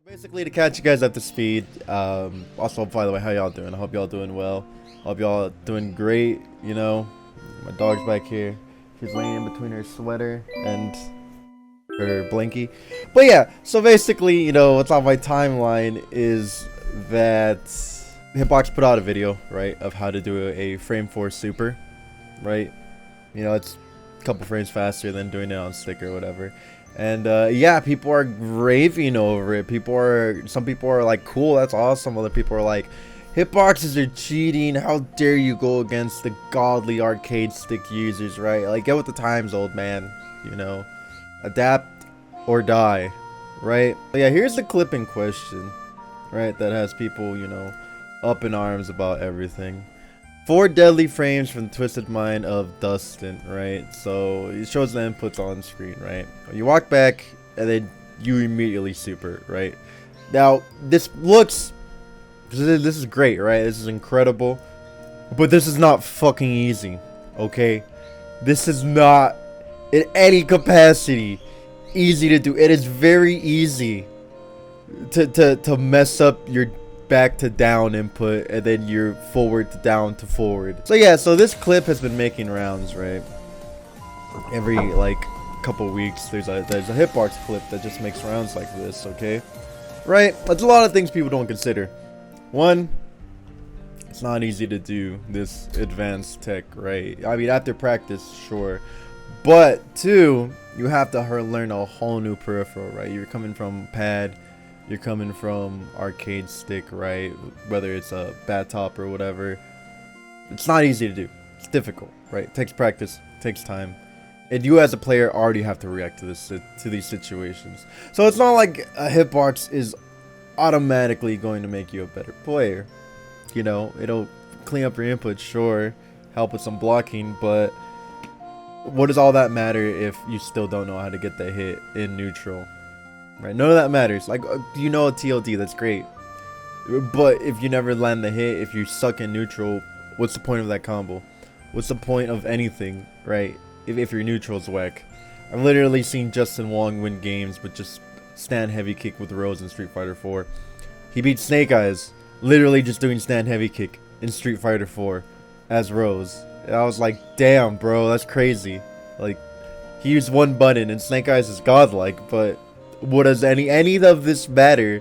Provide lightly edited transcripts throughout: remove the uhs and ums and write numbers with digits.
Basically, to catch you guys up to speed. Also, by the way, how y'all doing? I hope y'all doing well. Hope y'all doing great. You know, my dog's back here. She's laying in between her sweater and her blankie. But yeah, so basically, you know, what's on my timeline is that Hitbox put out a video, right, of how to do a frame 4 super, right? You know, it's a couple frames faster than doing it on stick or whatever. And yeah, people are raving over it. Some people are like, cool, that's awesome. Other people are like, hitboxes are cheating. How dare you go against the godly arcade stick users, right? Like, get with the times, old man. You know, adapt or die, right? But yeah, here's the clip in question, right? That has people, you know, up in arms about everything. 4 deadly frames from the twisted mind of Dustin, right? So it shows the inputs on screen, right? You walk back and then you immediately super, right? Now this is great, right? This is incredible, but this is not fucking easy, okay? This is not in any capacity easy to do. It is very easy to mess up your back to down input and then your forward to down to forward. So yeah, so this clip has been making rounds, right? Every like couple weeks there's a hitbox clip that just makes rounds like this, okay? Right? That's a lot of things people don't consider. One, it's not easy to do this advanced tech, right? I mean, after practice, sure. But two, you have to learn a whole new peripheral, right? You're coming from pad, you're coming from arcade stick, right? Whether it's a bat top or whatever. It's not easy to do. It's difficult, right? It takes practice, it takes time. And you as a player already have to react to these situations. So it's not like a hitbox is automatically going to make you a better player. You know, it'll clean up your input, sure, help with some blocking, but what does all that matter if you still don't know how to get the hit in neutral? Right, none of that matters. Like, you know a TLD, that's great. But if you never land the hit, if you suck in neutral, what's the point of that combo? What's the point of anything, right? If your neutral's whack. I've literally seen Justin Wong win games with just stand heavy kick with Rose in Street Fighter 4. He beat Snake Eyes, literally just doing stand heavy kick in Street Fighter 4 as Rose. And I was like, damn, bro, that's crazy. Like, he used one button and Snake Eyes is godlike, but what does any of this matter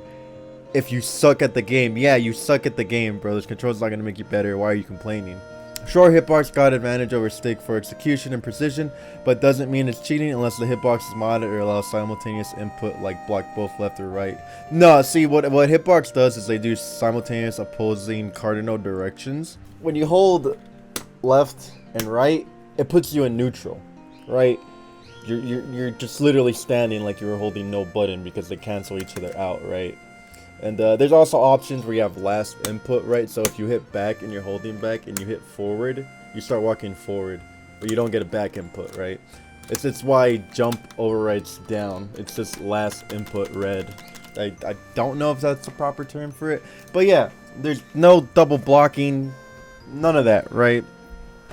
if you suck at the game? Yeah, you suck at the game, bro. This control's not gonna make you better. Why are you complaining? Sure, hitbox got advantage over stick for execution and precision, but doesn't mean it's cheating unless the hitbox is modded or allows simultaneous input like block both left or right. No, see, what hitbox does is they do simultaneous opposing cardinal directions. When you hold left and right, it puts you in neutral, right? You're just literally standing like you were holding no button because they cancel each other out, right? And there's also options where you have last input, right? So if you hit back and you're holding back and you hit forward, you start walking forward, but you don't get a back input, right? It's why jump overwrites down. It's just last input red. I don't know if that's the proper term for it, but yeah, there's no double blocking, none of that, right?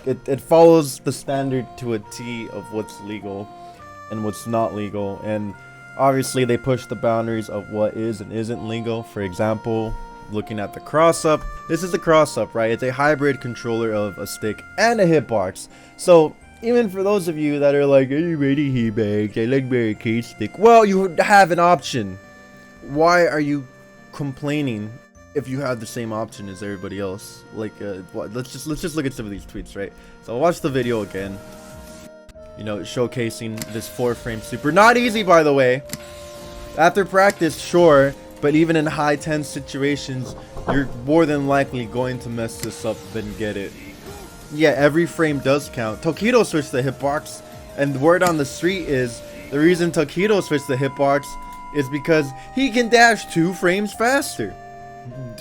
It follows the standard to a T of what's legal and what's not legal, and obviously they push the boundaries of what is and isn't legal. For example, looking at the crossup, this is the crossup, right? It's a hybrid controller of a stick and a hitbox. So even for those of you that are like, I ready hitbox, I like my arcade stick, well, you have an option. Why are you complaining if you have the same option as everybody else? Like, let's just look at some of these tweets, right? So I'll watch the video again. You know, showcasing this 4-frame super. Not easy, by the way. After practice, sure, but even in high tense situations, you're more than likely going to mess this up than get it. Yeah, every frame does count. Tokido switched the hitbox, and the word on the street is the reason Tokido switched the hitbox is because he can dash 2 frames faster.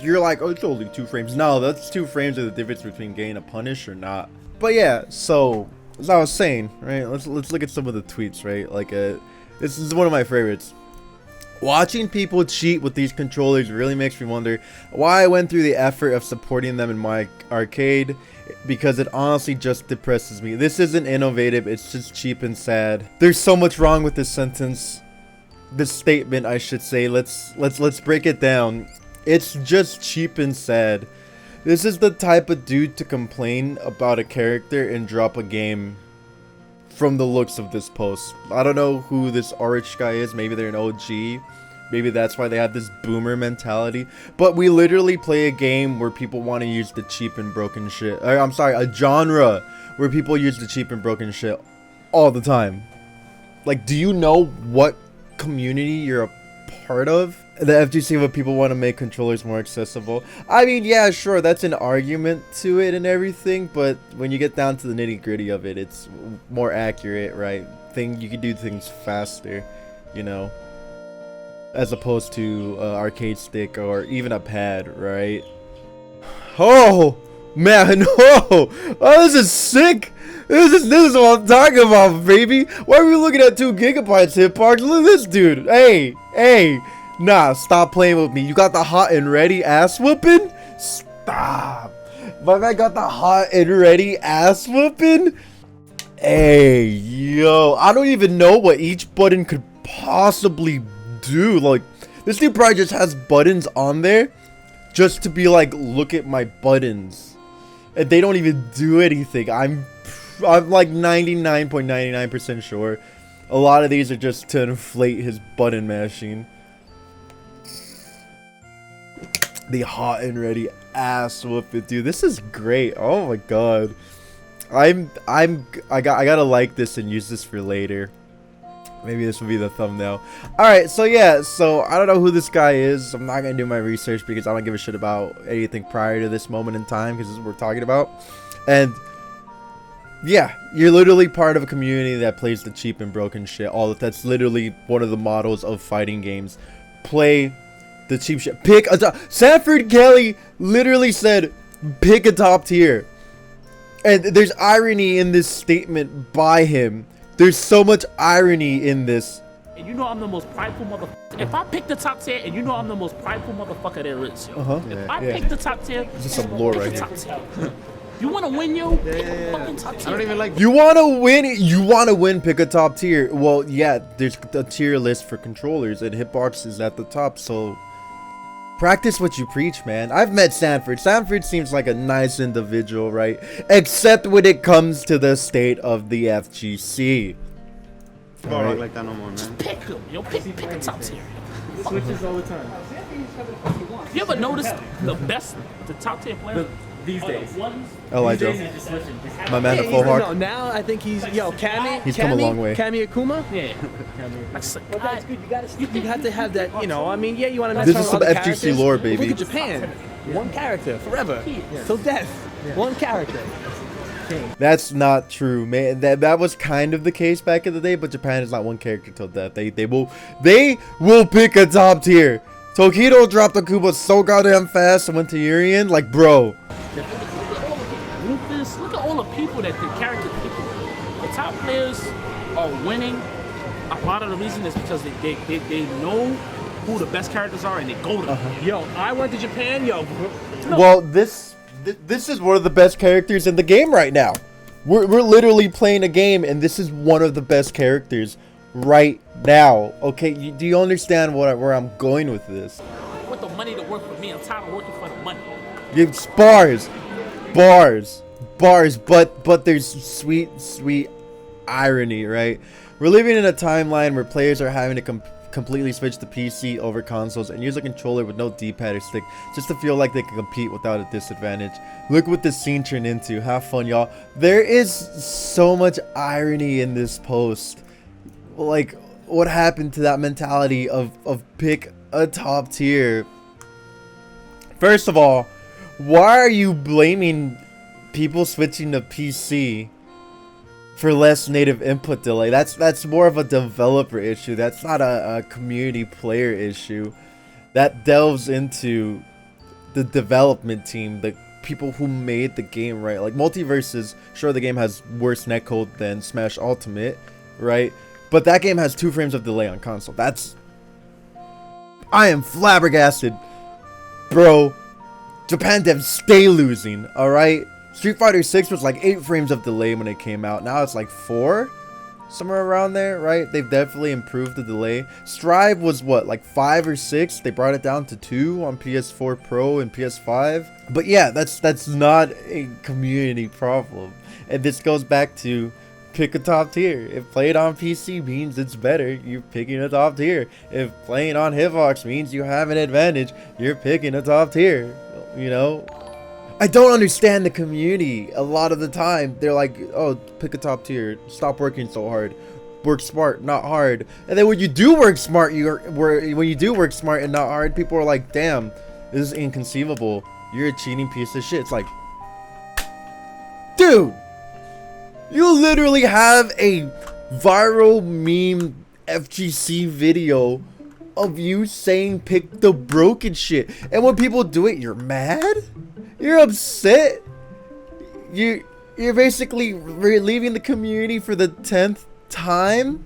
You're like, oh, it's only 2 frames. No, that's 2 frames are the difference between getting a punish or not. But yeah, so as I was saying, right, let's look at some of the tweets, right? Like, this is one of my favorites. Watching people cheat with these controllers really makes me wonder why I went through the effort of supporting them in my arcade, because it honestly just depresses me. This isn't innovative, it's just cheap and sad. There's so much wrong with this sentence. this statement, I should say. Let's break it down. It's just cheap and sad. This is the type of dude to complain about a character and drop a game from the looks of this post. I don't know who this RH guy is. Maybe they're an OG. Maybe that's why they have this boomer mentality. But we literally play a game where people want to use the cheap and broken shit. I'm sorry, a genre where people use the cheap and broken shit all the time. Like, do you know what community you're a part of? The FGC, what people want to make controllers more accessible. I mean, yeah, sure, that's an argument to it and everything, but when you get down to the nitty gritty of it, it's more accurate, right? You can do things faster, you know, as opposed to arcade stick or even a pad, right? Oh man, oh, this is sick. This is what I'm talking about, baby. Why are we looking at 2 gigabytes Hitbox? Look at this dude. Hey, nah, stop playing with me. You got the hot and ready ass whooping? Stop. My man got the hot and ready ass whooping? Hey, yo, I don't even know what each button could possibly do. Like, this dude probably just has buttons on there just to be like, look at my buttons, and they don't even do anything. I'm like 99.99% sure a lot of these are just to inflate his button mashing. The hot and ready ass whoop it, dude. This is great. Oh my god, I gotta like this and use this for later. Maybe this will be the thumbnail. Alright, so yeah, so I don't know who this guy is. I'm not gonna do my research because I don't give a shit about anything prior to this moment in time, because this is what we're talking about. And yeah, you're literally part of a community that plays the cheap and broken shit. That's literally one of the models of fighting games. Play the cheap shit. Pick a top. Sanford Kelly literally said, pick a top tier. And there's irony in this statement by him. There's so much irony in this. And you know I'm the most prideful motherfucker. If I pick the top tier, and you know I'm the most prideful motherfucker there is, yo. If I pick the top tier, this is some lore right here. You wanna win, yo? Pick the fucking top tier. I don't even like. You wanna win? You wanna win? Pick a top tier. Well, yeah, there's a tier list for controllers, and Hitbox is at the top. So practice what you preach, man. I've met Sanford. Sanford seems like a nice individual, right? Except when it comes to the state of the FGC. Don't rock like that no more, man. Just pick him, yo. Pick a top tier. He switches all the time. You ever noticed the top tier players These days. Elijah, my man, the full No, hawk. now I think he's Cammy. He's come a long way. Cammy Akuma. Yeah. But that's good. You have to have that. You know, I mean, yeah, you want to mess This around is with some other FGC characters. lore, baby. Look at Japan. One character forever, till death. One character. That's not true, man. That was kind of the case back in the day, but Japan is not one character till death. They will pick a top tier. Tokido dropped Akuba so goddamn fast and went to Urian, like, bro. Look at all the people that the character people. The top players are winning. A lot of the reason is because they know who the best characters are and they go to them. Yo, I went to Japan. Yo. No. Well, this is one of the best characters in the game right now. We're literally playing a game, and this is one of the best characters right now. Okay, do you understand where I'm going with this? I want the money to work for me. I'm tired of working for the money. It's bars, but there's sweet irony, right? We're living in a timeline where players are having to completely switch to PC over consoles and use a controller with no D-pad or stick just to feel like they can compete without a disadvantage. Look what this scene turned into. Have fun, y'all. There is so much irony in this post. Like, what happened to that mentality of pick a top tier? First of all, why are you blaming people switching to PC for less native input delay? That's more of a developer issue. That's not a community player issue. That delves into the development team, the people who made the game, right? Like, Multiverses, sure, the game has worse netcode than Smash Ultimate, right? But that game has 2 frames of delay on console. I am flabbergasted, bro. Japan devs stay losing, alright? Street Fighter 6 was like 8 frames of delay when it came out. Now it's like 4. somewhere around there, right? They've definitely improved the delay. Strive was what, like 5 or 6? They brought it down to 2 on PS4 Pro and PS5. But yeah, that's not a community problem. And this goes back to pick a top tier. If played on PC means it's better, you're picking a top tier. If playing on Hitbox means you have an advantage, you're picking a top tier. You know? I don't understand the community. A lot of the time, they're like, oh, pick a top tier. Stop working so hard. Work smart, not hard. And then when you do work smart, when you do work smart and not hard, people are like, damn, this is inconceivable. You're a cheating piece of shit. It's like, dude, you literally have a viral meme FGC video of you saying pick the broken shit. And when people do it, you're mad? You're upset? You're basically leaving the community for the 10th time?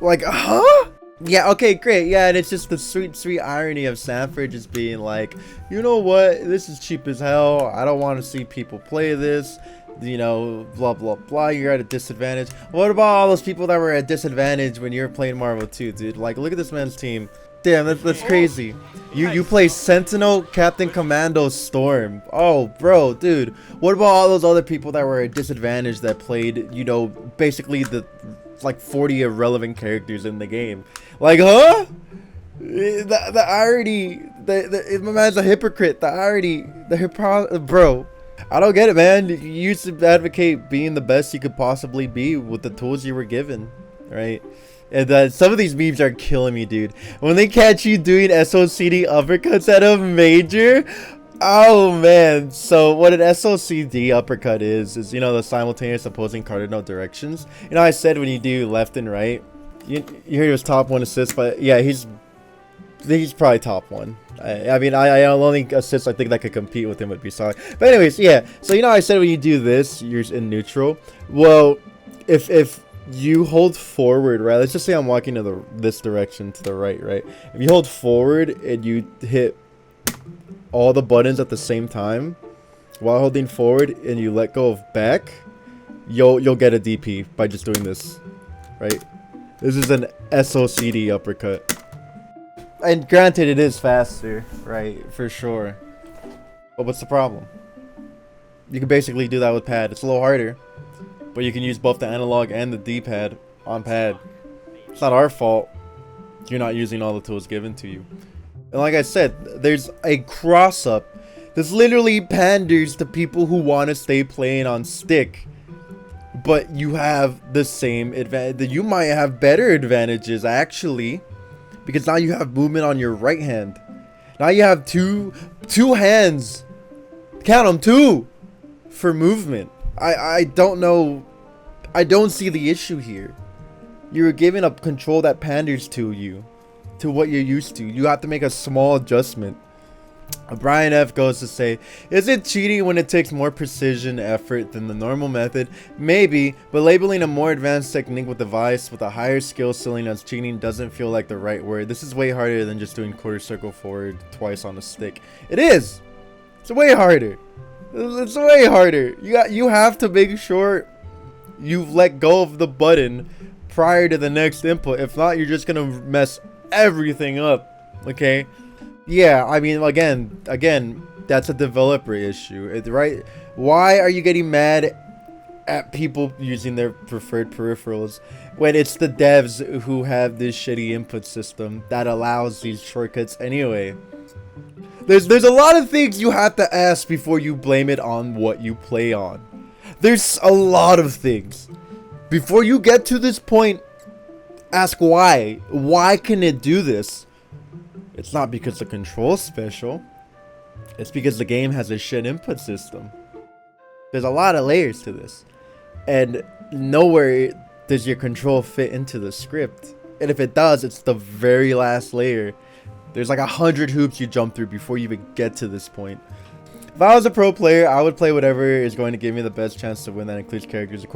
Like, huh? Yeah, okay, great. Yeah, and it's just the sweet irony of Sanford just being like, you know what? This is cheap as hell. I don't want to see people play this. You know, blah, blah, blah. You're at a disadvantage. What about all those people that were at disadvantage when you were playing Marvel 2, dude? Like, look at this man's team. Damn, that's crazy. You play Sentinel, Captain Commando, Storm. Oh, bro, dude. What about all those other people that were at disadvantage that played, you know, basically the like 40 irrelevant characters in the game? Like, huh? The irony, my man's a hypocrite. The irony, bro. I don't get it, man. You used to advocate being the best you could possibly be with the tools you were given, right? And some of these memes are killing me, dude. When they catch you doing SOCD uppercuts at a major, oh man. So what an SOCD uppercut is you know, the simultaneous opposing cardinal directions. You know, I said when you do left and right, you hear he was top 1 assist, but yeah, he's probably top 1. I mean, I only assist I think that could compete with him would be solid. But anyways, yeah. So you know, I said when you do this, you're in neutral. Well, if you hold forward, right? Let's just say I'm walking to this direction to the right, right? If you hold forward and you hit all the buttons at the same time while holding forward and you let go of back, you'll get a DP by just doing this, right? This is an SOCD uppercut. And granted, it is faster, right? For sure. But what's the problem? You can basically do that with pad. It's a little harder, but you can use both the analog and the D-pad on pad. It's not our fault you're not using all the tools given to you. And like I said, there's a cross-up. This literally panders to people who want to stay playing on stick. But you have the same advantage. You might have better advantages, actually. Because now you have movement on your right hand. Now you have two hands. Count them, 2 for movement. I don't know. I don't see the issue here. You're giving up control that panders to you, to what you're used to. You have to make a small adjustment. Brian F goes to say, is it cheating when it takes more precision effort than the normal method? Maybe, but labeling a more advanced technique with device with a higher skill ceiling as cheating doesn't feel like the right word. This is way harder than just doing quarter circle forward twice on a stick. It is. It's way harder. It's way harder. You have to make sure you've let go of the button prior to the next input. If not, you're just gonna mess everything up. Okay? Yeah, I mean, again, that's a developer issue, right? Why are you getting mad at people using their preferred peripherals when it's the devs who have this shitty input system that allows these shortcuts anyway? There's a lot of things you have to ask before you blame it on what you play on. There's a lot of things. Before you get to this point, ask why. Why can it do this? It's not because the control's special. It's because the game has a shit input system. There's a lot of layers to this. And nowhere does your control fit into the script. And if it does, it's the very last layer. There's like 100 hoops you jump through before you even get to this point. If I was a pro player, I would play whatever is going to give me the best chance to win. That includes characters.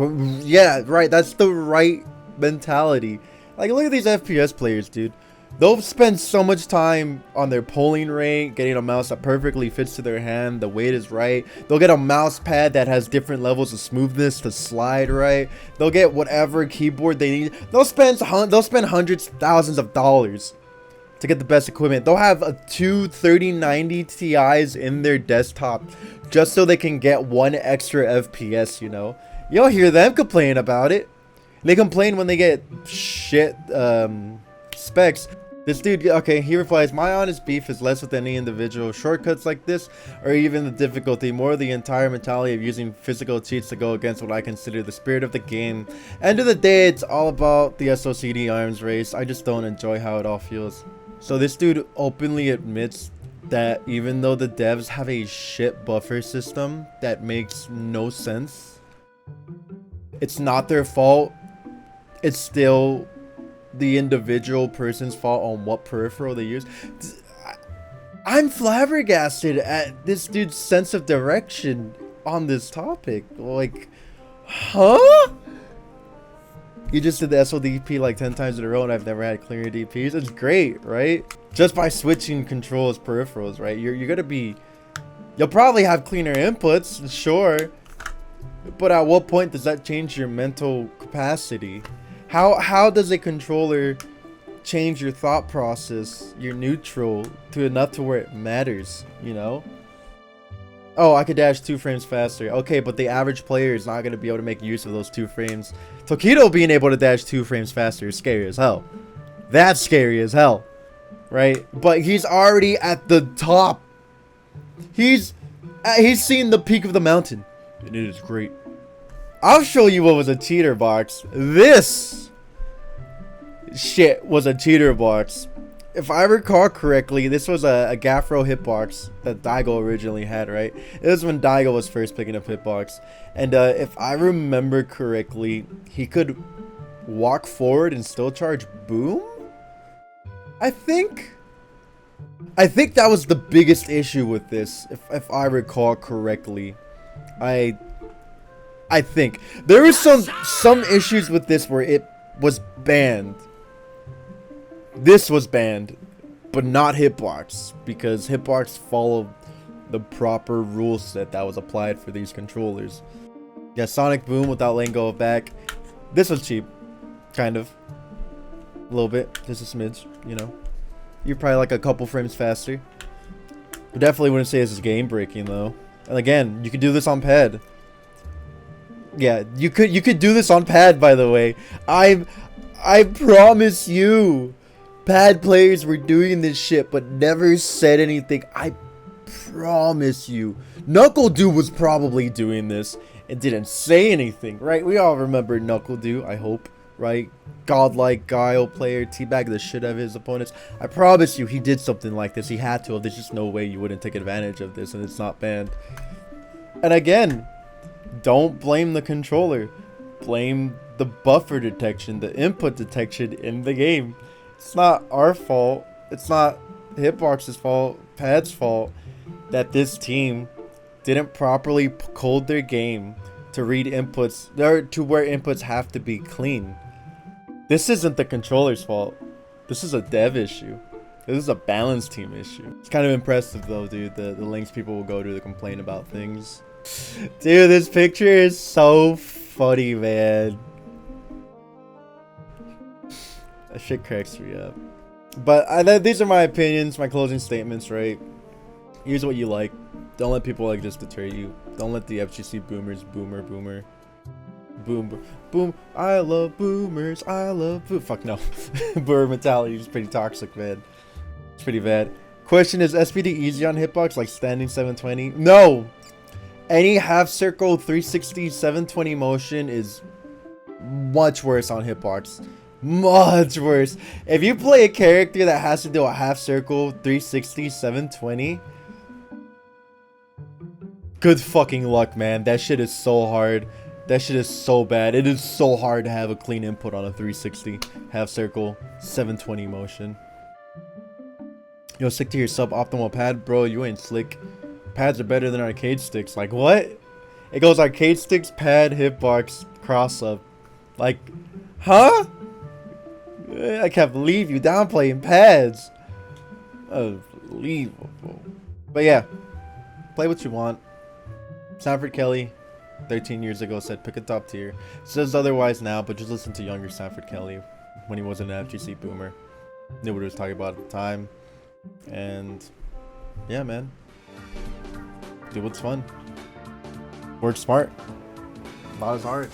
Yeah, right. That's the right mentality. Like, look at these FPS players, dude. They'll spend so much time on their polling rate, getting a mouse that perfectly fits to their hand, the weight is right. They'll get a mouse pad that has different levels of smoothness to slide right. They'll get whatever keyboard they need. They'll spend hundreds, thousands of dollars to get the best equipment. They'll have two 3090 Ti's in their desktop just so they can get one extra FPS, you know? You'll hear them complain about it. They complain when they get shit specs. This dude, okay, he replies, my honest beef is less with any individual shortcuts like this, or even the difficulty, more the entire mentality of using physical cheats to go against what I consider the spirit of the game. End of the day, it's all about the socd arms race. I just don't enjoy how it all feels. So this dude openly admits that even though the devs have a shit buffer system that makes no sense, it's not their fault. It's still the individual person's fault on what peripheral they use. I'm flabbergasted at this dude's sense of direction on this topic. Like, huh? You just did the SODP like 10 times in a row and I've never had cleaner DPs. It's great, right? Just by switching controls peripherals, right? You're gonna be... You'll probably have cleaner inputs, sure. But at what point does that change your mental capacity? How does a controller change your thought process, your neutral, to enough to where it matters, you know? Oh, I could dash 2 frames faster. Okay, but the average player is not going to be able to make use of those 2 frames. Tokido being able to dash 2 frames faster is scary as hell. That's scary as hell, right? But he's already at the top. He's seen the peak of the mountain, and it is great. I'll show you what was a cheater box. This shit was a cheater box. If I recall correctly, this was a Gaffro hitbox that Daigo originally had, right? It was when Daigo was first picking up hitbox. And if I remember correctly, he could walk forward and still charge boom? I think that was the biggest issue with this, if I recall correctly. I think there was some issues with this where it was banned. This was banned, but not Hitbox, because Hitbox followed the proper rule set that was applied for these controllers. Yeah, Sonic Boom without letting go of back. This was cheap, kind of, a little bit, just a smidge, you know. You're probably like a couple frames faster. I definitely wouldn't say this is game breaking though. And again, you could do this on pad. Yeah, you could do this on pad, by the way. I promise you, pad players were doing this shit but never said anything. I promise you. Knuckle Dude was probably doing this and didn't say anything, right? We all remember Knuckle Dude, I hope, right? Godlike Guile player, teabag the shit out of his opponents. I promise you, he did something like this. He had to. There's just no way you wouldn't take advantage of this, and it's not banned. And again, don't blame the controller. Blame the buffer detection, the input detection in the game. It's not our fault. It's not Hitbox's fault, Pad's fault, that this team didn't properly code their game to read inputs, or to where inputs have to be clean. This isn't the controller's fault. This is a dev issue. This is a balance team issue. It's kind of impressive though, dude, the lengths people will go to complain about things. Dude, this picture is so funny, man. That shit cracks me up. But these are my opinions, my closing statements, right? Here's what you like. Don't let people like this deter you. Don't let the FGC boomers boom. I love boomers. I love fuck no. Boomer mentality is pretty toxic, man. It's pretty bad. Question, is SPD easy on Hitbox, like standing 720? No. Any half circle 360 720 motion is much worse on Hitbox. Much worse. If you play a character that has to do a half circle 360 720, good fucking luck, man. That shit is so hard. That shit is so bad. It is so hard to have a clean input on a 360 half circle 720 motion. Yo, stick to your suboptimal pad, bro. You ain't slick. Pads are better than arcade sticks. Like, what? It goes arcade sticks, pad, hitbox, cross up. Like, huh? I can't believe you downplaying pads. Unbelievable. But yeah, play what you want. Sanford Kelly, 13 years ago, said pick a top tier. Says otherwise now, but just listen to younger Sanford Kelly when he was an FGC boomer. Knew what he was talking about at the time. And yeah, man. Do what's fun. Work smart. Not as hard.